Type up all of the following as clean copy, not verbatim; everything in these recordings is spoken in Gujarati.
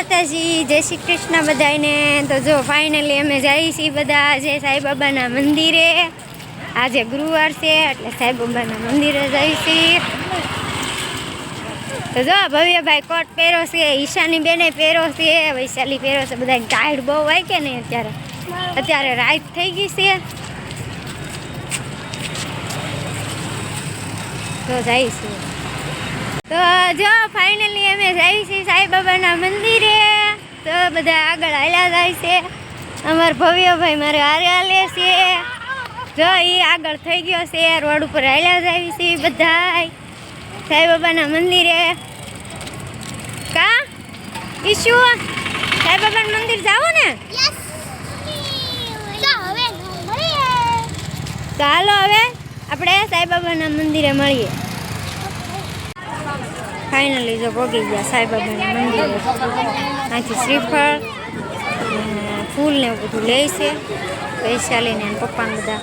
માતાજી, જય શ્રી કૃષ્ણ બધાને। તો જો ફાઇનલી અમે જઈએ છીએ બધા આજે સાંઈબાબાના મંદિરે। આજે ગુરુવાર છે એટલે સાંઈબાબાના મંદિરે જઈએ છીએ। તો જો ભવ્યભાઈ કોટ પહેર્યો છે, ઈશાની બેને પહેર્યો છે, વૈશાલી પહેર્યો છે। બધા ટાઈડ બહુ હોય કે નહીં અત્યારે રાત થઈ ગઈ છે તો જઈશું। તો જો ફાઇનલી અમે જઈએ છીએ સાંઈબાબાના મંદિરે। તો બધા આગળ હાલ્યા જાય છે। અમારા ભવ્યભાઈ મારે હારે હાલે છે। જો એ આગળ થઈ ગયો છે, રોડ ઉપર હાલ્યા જાય છે બધા સાંઈબાબાના મંદિરે। કા ઈશુ સાંઈબાબાના મંદિર જાવો ને? તો હાલો હવે આપણે સાંઈબાબાના મંદિરે મળીએ। ફાઇનલી જો પહોંચી ગયા સાંઈબાબાના મંદિરે। અહીંથી શ્રીફળ ફૂલ ને એવું બધું લે છે વૈશાલીને પપ્પાને બધા।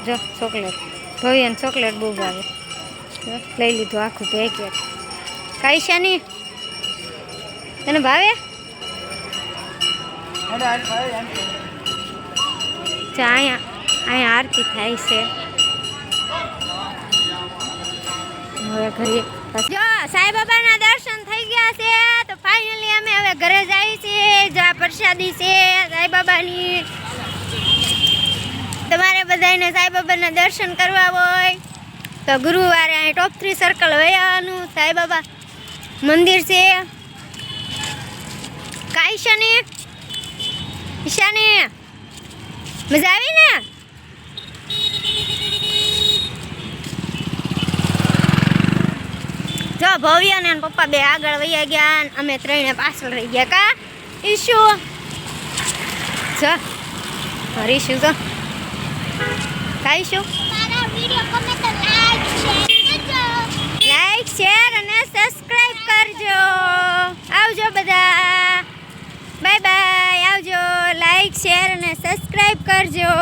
જો ચોકલેટ ભવ્યને ચોકલેટ બહુ ભાવે, લઈ લીધું આખું પેકેટ। કાઈશાની તને ભાવે? અહીંયા આરતી થાય છે હવે ઘરે। જો સાંઈબાબાના દર્શન થઈ ગયા છે તો ફાઇનલી અમે હવે ઘરે જઈએ છીએ। જ્યાં પ્રસાદી છે સાંઈબાબાની। તમારે બધાને સાંઈબાબાના દર્શન કરવા હોય તો ગુરુવારે અહીં ટોપ 3 સર્કલ વયાનું સાંઈબાબા મંદિર છે। કાઈશાની ઈશાની મજા આવી ને? જો ભવ્ય ને પપ્પા બે આગળ વયા ગયા, અમે ત્રણે પાછળ રહી ગયા। કા ઈશુ જો હરીશું જો ખાઈશું। લાઈક શેર અને સબસ્ક્રાઇબ કરજો। આવજો બધા, બાય બાય, આવજો। લાઈક શેર અને સબસ્ક્રાઇબ કરજો।